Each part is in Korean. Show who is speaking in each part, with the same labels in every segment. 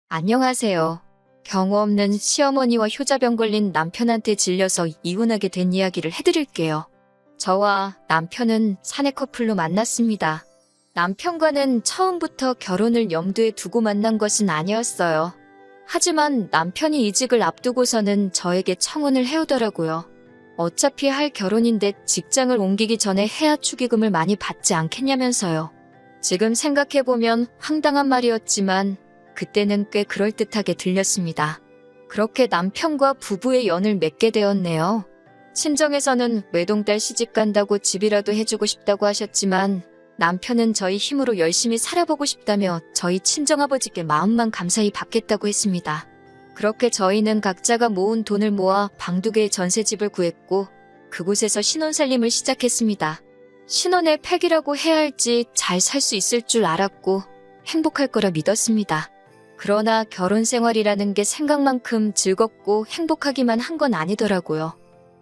Speaker 1: 안녕하세요. 경우 없는 시어머니와 효자병 걸린 남편한테 질려서 이혼하게 된 이야기를 해드릴게요. 저와 남편은 사내 커플로 만났습니다. 남편과는 처음부터 결혼을 염두에 두고 만난 것은 아니었어요. 하지만 남편이 이직을 앞두고서는 저에게 청혼을 해오더라고요. 어차피 할 결혼인데 직장을 옮기기 전에 해야 축의금을 많이 받지 않겠냐면서요. 지금 생각해보면 황당한 말이었지만 그때는 꽤 그럴듯하게 들렸습니다. 그렇게 남편과 부부의 연을 맺게 되었네요. 친정에서는 외동딸 시집 간다고 집이라도 해주고 싶다고 하셨지만 남편은 저희 힘으로 열심히 살아보고 싶다며 저희 친정아버지께 마음만 감사히 받겠다고 했습니다. 그렇게 저희는 각자가 모은 돈을 모아 방 2개의 전셋집을 구했고 그곳에서 신혼살림을 시작했습니다. 신혼의 팩이라고 해야 할지 잘 살 수 있을 줄 알았고 행복할 거라 믿었습니다. 그러나 결혼 생활이라는 게 생각만큼 즐겁고 행복하기만 한 건 아니더라고요.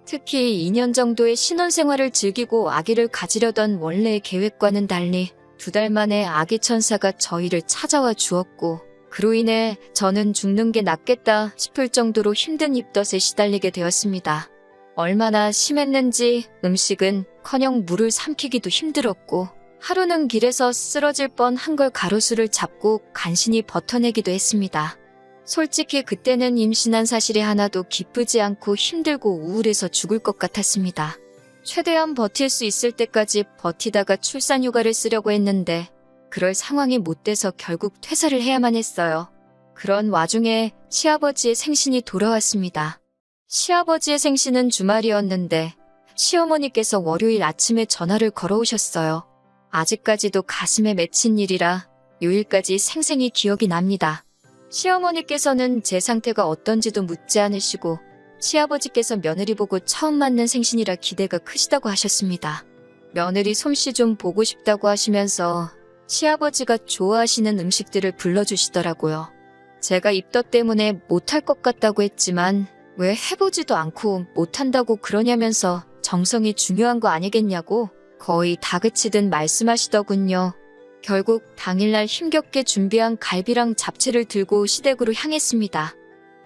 Speaker 1: 특히 2년 정도의 신혼생활을 즐기고 아기를 가지려던 원래의 계획과는 달리 2달 만에 아기 천사가 저희를 찾아와 주었고 그로 인해 저는 죽는 게 낫겠다 싶을 정도로 힘든 입덧에 시달리게 되었습니다. 얼마나 심했는지 음식은커녕 물을 삼키기도 힘들었고 하루는 길에서 쓰러질 뻔한 걸 가로수를 잡고 간신히 버텨내기도 했습니다. 솔직히 그때는 임신한 사실이 하나도 기쁘지 않고 힘들고 우울해서 죽을 것 같았습니다. 최대한 버틸 수 있을 때까지 버티다가 출산휴가를 쓰려고 했는데 그럴 상황이 못 돼서 결국 퇴사를 해야만 했어요. 그런 와중에 시아버지의 생신이 돌아왔습니다. 시아버지의 생신은 주말이었는데 시어머니께서 월요일 아침에 전화를 걸어오셨어요. 아직까지도 가슴에 맺힌 일이라 요일까지 생생히 기억이 납니다. 시어머니께서는 제 상태가 어떤지도 묻지 않으시고 시아버지께서 며느리 보고 처음 맞는 생신이라 기대가 크시다고 하셨습니다. 며느리 솜씨 좀 보고 싶다고 하시면서 시아버지가 좋아하시는 음식들을 불러주시더라고요. 제가 입덧 때문에 못할 것 같다고 했지만 왜 해보지도 않고 못한다고 그러냐면서 정성이 중요한 거 아니겠냐고 거의 다그치듯 말씀하시더군요. 결국 당일날 힘겹게 준비한 갈비랑 잡채를 들고 시댁으로 향했습니다.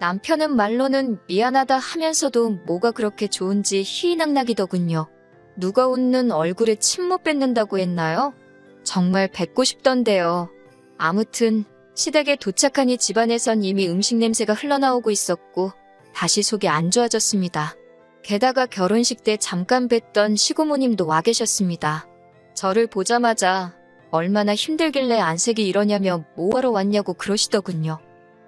Speaker 1: 남편은 말로는 미안하다 하면서도 뭐가 그렇게 좋은지 희희낙낙이더군요. 누가 웃는 얼굴에 침 못 뱉는다고 했나요? 정말 뱉고 싶던데요. 아무튼 시댁에 도착하니 집안에선 이미 음식 냄새가 흘러나오고 있었고 다시 속이 안 좋아졌습니다. 게다가 결혼식 때 잠깐 뵀던 시고모님도 와 계셨습니다. 저를 보자마자 얼마나 힘들길래 안색이 이러냐며 뭐하러 왔냐고 그러시더군요.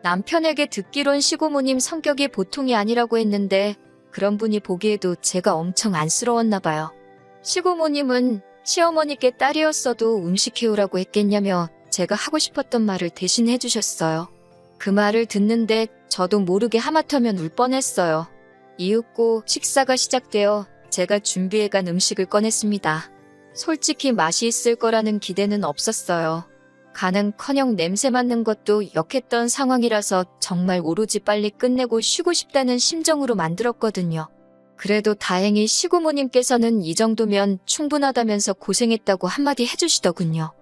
Speaker 1: 남편에게 듣기론 시고모님 성격이 보통이 아니라고 했는데 그런 분이 보기에도 제가 엄청 안쓰러웠나 봐요. 시고모님은 시어머니께 딸이었어도 음식 해오라고 했겠냐며 제가 하고 싶었던 말을 대신 해주셨어요. 그 말을 듣는데 저도 모르게 하마터면 울 뻔했어요. 이윽고 식사가 시작되어 제가 준비해간 음식을 꺼냈습니다. 솔직히 맛이 있을 거라는 기대는 없었어요. 간은커녕 냄새 맡는 것도 역했던 상황이라서 정말 오로지 빨리 끝내고 쉬고 싶다는 심정으로 만들었거든요. 그래도 다행히 시고모님께서는 이 정도면 충분하다면서 고생했다고 한마디 해주시더군요.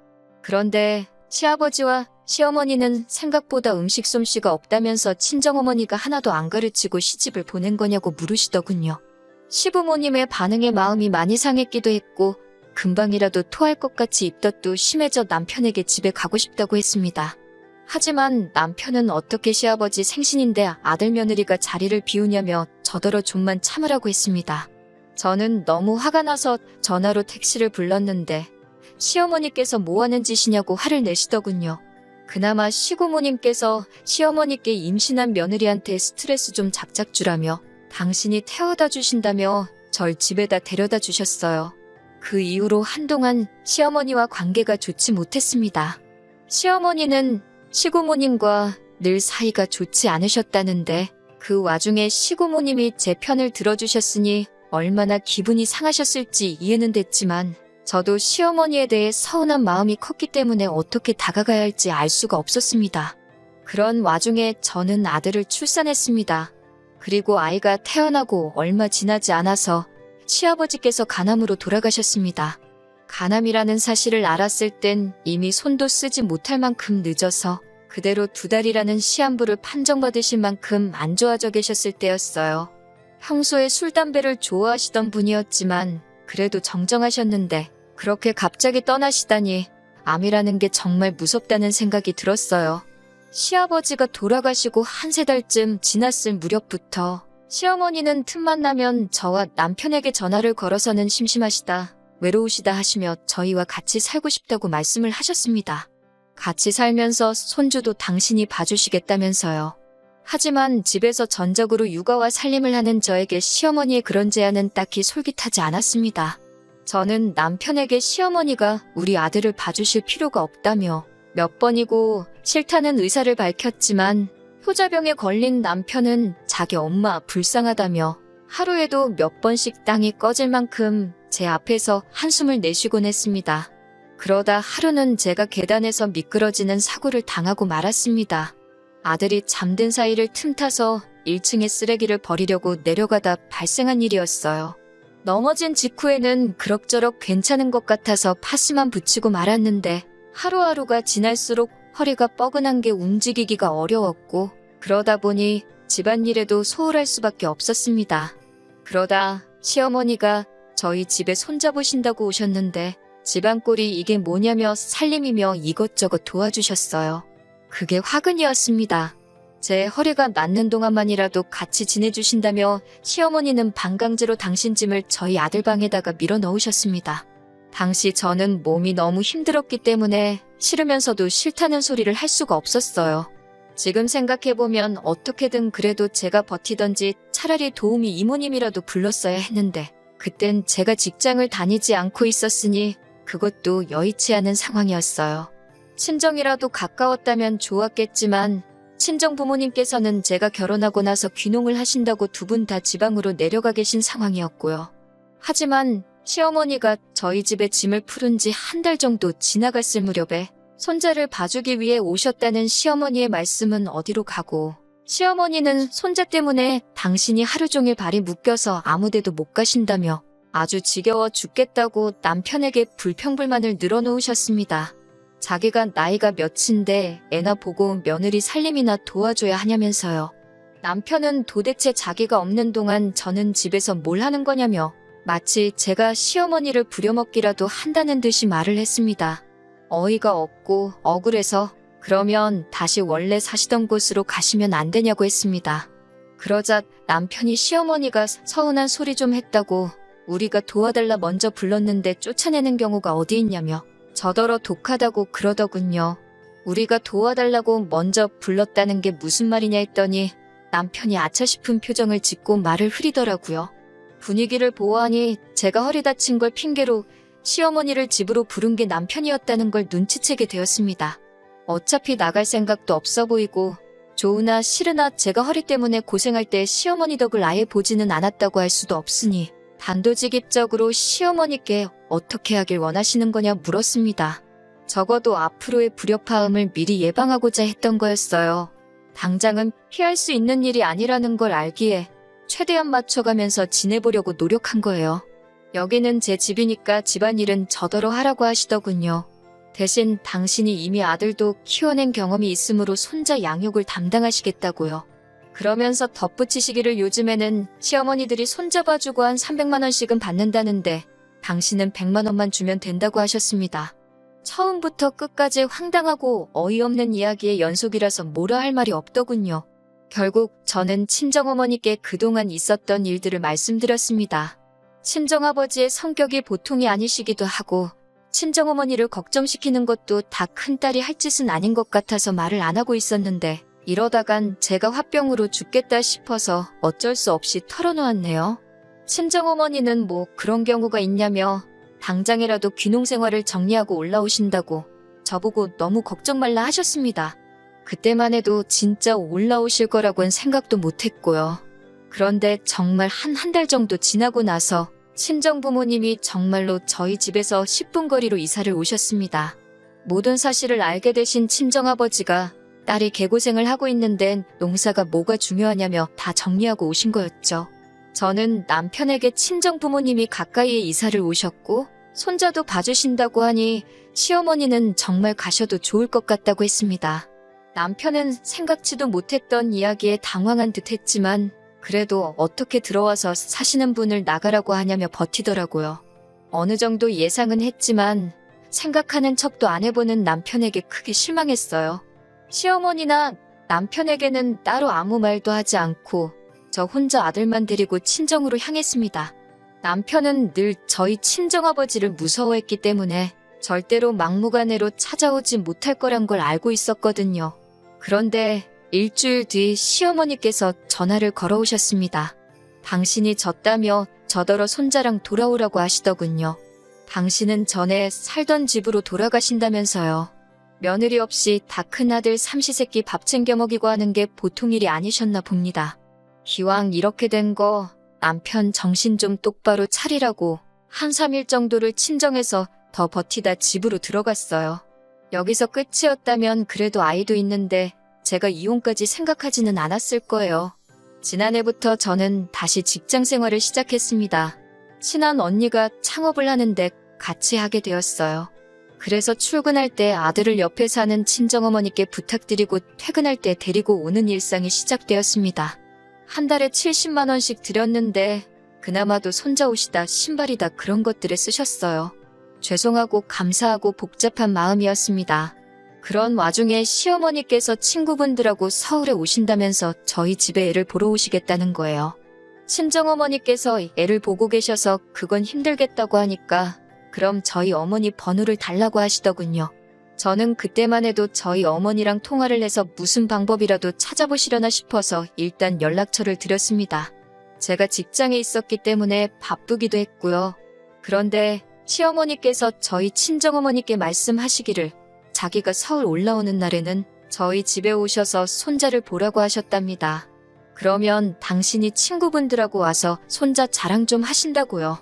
Speaker 1: 그런데 시아버지와 시어머니는 생각보다 음식 솜씨가 없다면서 친정어머니가 하나도 안 가르치고 시집을 보낸 거냐고 물으시더군요. 시부모님의 반응에 마음이 많이 상했기도 했고 금방이라도 토할 것 같이 입덧도 심해져 남편에게 집에 가고 싶다고 했습니다. 하지만 남편은 어떻게 시아버지 생신인데 아들 며느리가 자리를 비우냐며 저더러 좀만 참으라고 했습니다. 저는 너무 화가 나서 전화로 택시를 불렀는데 시어머니께서 뭐하는 짓이냐고 화를 내시더군요. 그나마 시고모님께서 시어머니께 임신한 며느리한테 스트레스 좀 작작 주라며 당신이 태워다 주신다며 절 집에다 데려다 주셨어요. 그 이후로 한동안 시어머니와 관계가 좋지 못했습니다. 시어머니는 시고모님과 늘 사이가 좋지 않으셨다는데 그 와중에 시고모님이 제 편을 들어주셨으니 얼마나 기분이 상하셨을지 이해는 됐지만 저도 시어머니에 대해 서운한 마음이 컸기 때문에 어떻게 다가가야 할지 알 수가 없었습니다. 그런 와중에 저는 아들을 출산했습니다. 그리고 아이가 태어나고 얼마 지나지 않아서 시아버지께서 간암으로 돌아가셨습니다. 간암이라는 사실을 알았을 땐 이미 손도 쓰지 못할 만큼 늦어서 그대로 2달이라는 시한부를 판정받으신 만큼 안 좋아져 계셨을 때였어요. 평소에 술, 담배를 좋아하시던 분이었지만 그래도 정정하셨는데 그렇게 갑자기 떠나시다니 암이라는 게 정말 무섭다는 생각이 들었어요. 시아버지가 돌아가시고 한 3달쯤 지났을 무렵부터 시어머니는 틈만 나면 저와 남편에게 전화를 걸어서는 심심하시다, 외로우시다 하시며 저희와 같이 살고 싶다고 말씀을 하셨습니다. 같이 살면서 손주도 당신이 봐주시겠다면서요. 하지만 집에서 전적으로 육아와 살림을 하는 저에게 시어머니의 그런 제안은 딱히 솔깃하지 않았습니다. 저는 남편에게 시어머니가 우리 아들을 봐주실 필요가 없다며 몇 번이고 싫다는 의사를 밝혔지만 효자병에 걸린 남편은 자기 엄마 불쌍하다며 하루에도 몇 번씩 땅이 꺼질 만큼 제 앞에서 한숨을 내쉬곤 했습니다. 그러다 하루는 제가 계단에서 미끄러지는 사고를 당하고 말았습니다. 아들이 잠든 사이를 틈타서 1층에 쓰레기를 버리려고 내려가다 발생한 일이었어요. 넘어진 직후에는 그럭저럭 괜찮은 것 같아서 파스만 붙이고 말았는데 하루하루가 지날수록 허리가 뻐근한 게 움직이기가 어려웠고 그러다 보니 집안일에도 소홀할 수밖에 없었습니다. 그러다 시어머니가 저희 집에 손잡으신다고 오셨는데 집안꼴이 이게 뭐냐며 살림이며 이것저것 도와주셨어요. 그게 화근이었습니다. 제 허리가 낫는 동안만이라도 같이 지내주신다며 시어머니는 반강제로 당신 짐을 저희 아들 방에다가 밀어 넣으셨습니다. 당시 저는 몸이 너무 힘들었기 때문에 싫으면서도 싫다는 소리를 할 수가 없었어요. 지금 생각해보면 어떻게든 그래도 제가 버티던지 차라리 도우미 이모님이라도 불렀어야 했는데 그땐 제가 직장을 다니지 않고 있었으니 그것도 여의치 않은 상황이었어요. 친정이라도 가까웠다면 좋았겠지만 친정 부모님께서는 제가 결혼하고 나서 귀농을 하신다고 2분 다 지방으로 내려가 계신 상황이었고요. 하지만 시어머니가 저희 집에 짐을 풀은 지 1달 정도 지나갔을 무렵에 손자를 봐주기 위해 오셨다는 시어머니의 말씀은 어디로 가고 시어머니는 손자 때문에 당신이 하루 종일 발이 묶여서 아무데도 못 가신다며 아주 지겨워 죽겠다고 남편에게 불평불만을 늘어놓으셨습니다. 자기가 나이가 몇인데 애나 보고 며느리 살림이나 도와줘야 하냐면서요. 남편은 도대체 자기가 없는 동안 저는 집에서 뭘 하는 거냐며 마치 제가 시어머니를 부려먹기라도 한다는 듯이 말을 했습니다. 어이가 없고 억울해서 그러면 다시 원래 사시던 곳으로 가시면 안 되냐고 했습니다. 그러자 남편이 시어머니가 서운한 소리 좀 했다고 우리가 도와달라 먼저 불렀는데 쫓아내는 경우가 어디 있냐며 저더러 독하다고 그러더군요. 우리가 도와달라고 먼저 불렀다는 게 무슨 말이냐 했더니 남편이 아차 싶은 표정을 짓고 말을 흐리더라고요. 분위기를 보아하니 제가 허리 다친 걸 핑계로 시어머니를 집으로 부른 게 남편이었다는 걸 눈치채게 되었습니다. 어차피 나갈 생각도 없어 보이고 좋으나 싫으나 제가 허리 때문에 고생할 때 시어머니 덕을 아예 보지는 않았다고 할 수도 없으니 단도직입적으로 시어머니께 어떻게 하길 원하시는 거냐 물었습니다. 적어도 앞으로의 불협화음을 미리 예방하고자 했던 거였어요. 당장은 피할 수 있는 일이 아니라는 걸 알기에 최대한 맞춰가면서 지내보려고 노력한 거예요. 여기는 제 집이니까 집안일은 저더러 하라고 하시더군요. 대신 당신이 이미 아들도 키워낸 경험이 있으므로 손자 양육을 담당하시겠다고요. 그러면서 덧붙이시기를 요즘에는 시어머니들이 손잡아주고 한 300만 원씩은 받는다는데 당신은 100만 원만 주면 된다고 하셨습니다. 처음부터 끝까지 황당하고 어이없는 이야기의 연속이라서 뭐라 할 말이 없더군요. 결국 저는 친정어머니께 그동안 있었던 일들을 말씀드렸습니다. 친정아버지의 성격이 보통이 아니시기도 하고 친정어머니를 걱정시키는 것도 다 큰딸이 할 짓은 아닌 것 같아서 말을 안 하고 있었는데 이러다간 제가 화병으로 죽겠다 싶어서 어쩔 수 없이 털어놓았네요. 친정어머니는 뭐 그런 경우가 있냐며 당장이라도 귀농생활을 정리하고 올라오신다고 저보고 너무 걱정 말라 하셨습니다. 그때만 해도 진짜 올라오실 거라고는 생각도 못했고요. 그런데 정말 한 달 정도 지나고 나서 친정부모님이 정말로 저희 집에서 10분 거리로 이사를 오셨습니다. 모든 사실을 알게 되신 친정아버지가 딸이 개고생을 하고 있는데 농사가 뭐가 중요하냐며 다 정리하고 오신 거였죠. 저는 남편에게 친정부모님이 가까이에 이사를 오셨고 손자도 봐주신다고 하니 시어머니는 정말 가셔도 좋을 것 같다고 했습니다. 남편은 생각지도 못했던 이야기에 당황한 듯 했지만 그래도 어떻게 들어와서 사시는 분을 나가라고 하냐며 버티더라고요. 어느 정도 예상은 했지만 생각하는 척도 안 해보는 남편에게 크게 실망했어요. 시어머니나 남편에게는 따로 아무 말도 하지 않고 저 혼자 아들만 데리고 친정으로 향했습니다. 남편은 늘 저희 친정아버지를 무서워했기 때문에 절대로 막무가내로 찾아오지 못할 거란 걸 알고 있었거든요. 그런데 일주일 뒤 시어머니께서 전화를 걸어오셨습니다. 당신이 졌다며 저더러 손자랑 돌아오라고 하시더군요. 당신은 전에 살던 집으로 돌아가신다면서요. 며느리 없이 다 큰아들 삼시세끼 밥 챙겨 먹이고 하는 게 보통 일이 아니셨나 봅니다. 기왕 이렇게 된 거 남편 정신 좀 똑바로 차리라고 한 3일 정도를 친정에서 더 버티다 집으로 들어갔어요. 여기서 끝이었다면 그래도 아이도 있는데 제가 이혼까지 생각하지는 않았을 거예요. 지난해부터 저는 다시 직장 생활을 시작했습니다. 친한 언니가 창업을 하는데 같이 하게 되었어요. 그래서 출근할 때 아들을 옆에 사는 친정어머니께 부탁드리고 퇴근할 때 데리고 오는 일상이 시작되었습니다. 한 달에 70만 원씩 드렸는데 그나마도 손자 옷이다 신발이다 그런 것들에 쓰셨어요. 죄송하고 감사하고 복잡한 마음이었습니다. 그런 와중에 시어머니께서 친구분들하고 서울에 오신다면서 저희 집에 애를 보러 오시겠다는 거예요. 친정어머니께서 애를 보고 계셔서 그건 힘들겠다고 하니까 그럼 저희 어머니 번호를 달라고 하시더군요. 저는 그때만 해도 저희 어머니랑 통화를 해서 무슨 방법이라도 찾아보시려나 싶어서 일단 연락처를 드렸습니다. 제가 직장에 있었기 때문에 바쁘기도 했고요. 그런데 시어머니께서 저희 친정어머니께 말씀하시기를 자기가 서울 올라오는 날에는 저희 집에 오셔서 손자를 보라고 하셨답니다. 그러면 당신이 친구분들하고 와서 손자 자랑 좀 하신다고요.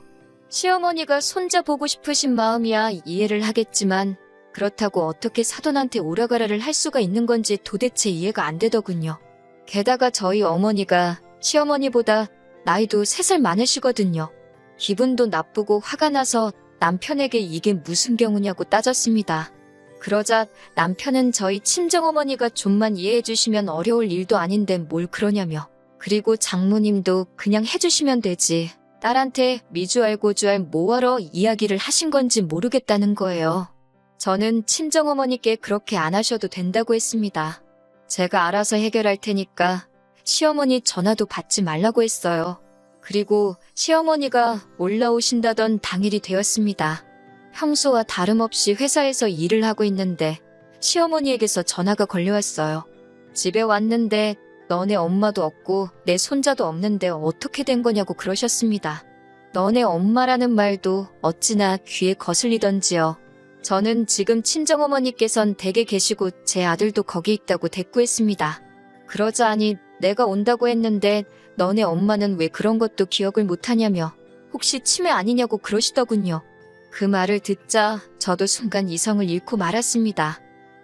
Speaker 1: 시어머니가 손자 보고 싶으신 마음이야 이해를 하겠지만 그렇다고 어떻게 사돈한테 오라가라를 할 수가 있는 건지 도대체 이해가 안 되더군요. 게다가 저희 어머니가 시어머니보다 나이도 3살 많으시거든요. 기분도 나쁘고 화가 나서 남편에게 이게 무슨 경우냐고 따졌습니다. 그러자 남편은 저희 친정어머니가 좀만 이해해 주시면 어려울 일도 아닌데 뭘 그러냐며. 그리고 장모님도 그냥 해주시면 되지. 딸한테 미주알 고주알 뭐하러 이야기를 하신 건지 모르겠다는 거예요. 저는 친정어머니께 그렇게 안 하셔도 된다고 했습니다. 제가 알아서 해결할 테니까 시어머니 전화도 받지 말라고 했어요. 그리고 시어머니가 올라오신다던 당일이 되었습니다. 평소와 다름없이 회사에서 일을 하고 있는데 시어머니에게서 전화가 걸려왔어요. 집에 왔는데 너네 엄마도 없고 내 손자도 없는데 어떻게 된 거냐고 그러셨습니다. 너네 엄마라는 말도 어찌나 귀에 거슬리던지요. 저는 지금 친정어머니께선 댁에 계시고 제 아들도 거기 있다고 대꾸했습니다. 그러자 아니 내가 온다고 했는데 너네 엄마는 왜 그런 것도 기억을 못하냐며 혹시 치매 아니냐고 그러시더군요. 그 말을 듣자 저도 순간 이성을 잃고 말았습니다.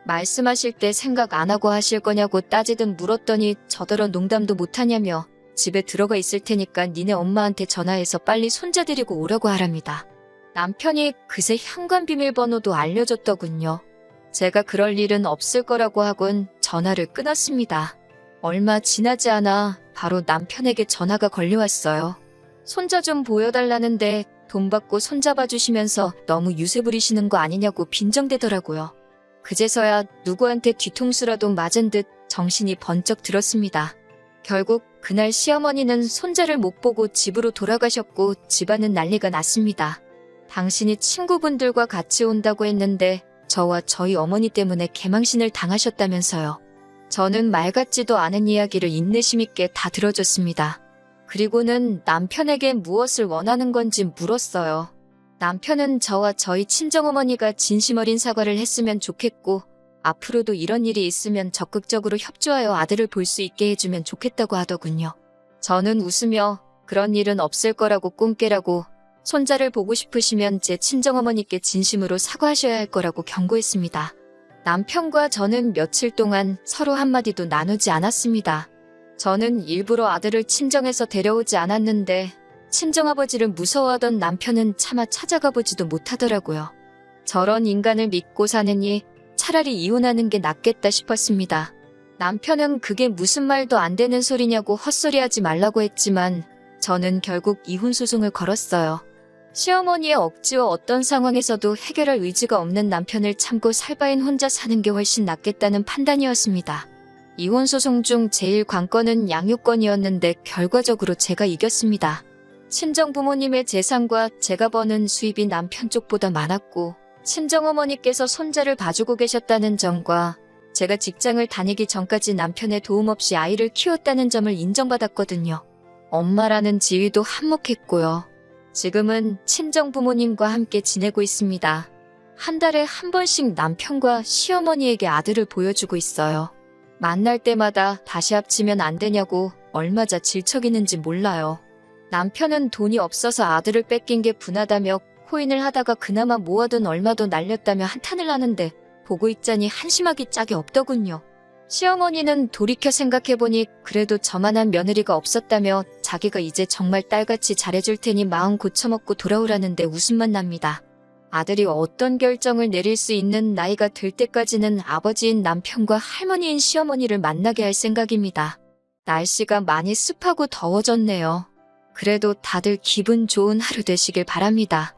Speaker 1: 말씀하실 때 생각 안 하고 하실 거냐고 따지듯 물었더니 저더러 농담도 못하냐며 집에 들어가 있을 테니까 니네 엄마한테 전화해서 빨리 손자 데리고 오라고 하랍니다. 남편이 그새 현관 비밀번호도 알려줬더군요. 제가 그럴 일은 없을 거라고 하곤 전화를 끊었습니다. 얼마 지나지 않아 바로 남편에게 전화가 걸려왔어요. 손자 좀 보여달라는데 돈 받고 손잡아 주시면서 너무 유세 부리시는 거 아니냐고 빈정대더라고요. 그제서야 누구한테 뒤통수라도 맞은 듯 정신이 번쩍 들었습니다. 결국 그날 시어머니는 손자를 못 보고 집으로 돌아가셨고 집안은 난리가 났습니다. 당신이 친구분들과 같이 온다고 했는데 저와 저희 어머니 때문에 개망신을 당하셨다면서요. 저는 말 같지도 않은 이야기를 인내심 있게 다 들어줬습니다. 그리고는 남편에게 무엇을 원하는 건지 물었어요. 남편은 저와 저희 친정어머니가 진심 어린 사과를 했으면 좋겠고 앞으로도 이런 일이 있으면 적극적으로 협조하여 아들을 볼 수 있게 해주면 좋겠다고 하더군요. 저는 웃으며 그런 일은 없을 거라고 꿈깨라고 손자를 보고 싶으시면 제 친정어머니께 진심으로 사과하셔야 할 거라고 경고했습니다. 남편과 저는 며칠 동안 서로 한마디도 나누지 않았습니다. 저는 일부러 아들을 친정에서 데려오지 않았는데 친정아버지를 무서워하던 남편은 차마 찾아가 보지도 못하더라고요. 저런 인간을 믿고 사느니 차라리 이혼하는 게 낫겠다 싶었습니다. 남편은 그게 무슨 말도 안 되는 소리냐고 헛소리하지 말라고 했지만 저는 결국 이혼 소송을 걸었어요. 시어머니의 억지와 어떤 상황에서도 해결할 의지가 없는 남편을 참고 살 바엔 혼자 사는 게 훨씬 낫겠다는 판단이었습니다. 이혼 소송 중 제일 관건은 양육권이었는데 결과적으로 제가 이겼습니다. 친정 부모님의 재산과 제가 버는 수입이 남편 쪽보다 많았고 친정어머니께서 손자를 봐주고 계셨다는 점과 제가 직장을 다니기 전까지 남편의 도움 없이 아이를 키웠다는 점을 인정받았거든요. 엄마라는 지위도 한몫했고요. 지금은 친정 부모님과 함께 지내고 있습니다. 한 달에 한 번씩 남편과 시어머니에게 아들을 보여주고 있어요. 만날 때마다 다시 합치면 안 되냐고 얼마자 질척이는지 몰라요. 남편은 돈이 없어서 아들을 뺏긴 게 분하다며 코인을 하다가 그나마 모아둔 얼마도 날렸다며 한탄을 하는데 보고 있자니 한심하기 짝이 없더군요. 시어머니는 돌이켜 생각해보니 그래도 저만한 며느리가 없었다며 자기가 이제 정말 딸같이 잘해줄 테니 마음 고쳐먹고 돌아오라는데 웃음만 납니다. 아들이 어떤 결정을 내릴 수 있는 나이가 될 때까지는 아버지인 남편과 할머니인 시어머니를 만나게 할 생각입니다. 날씨가 많이 습하고 더워졌네요. 그래도 다들 기분 좋은 하루 되시길 바랍니다.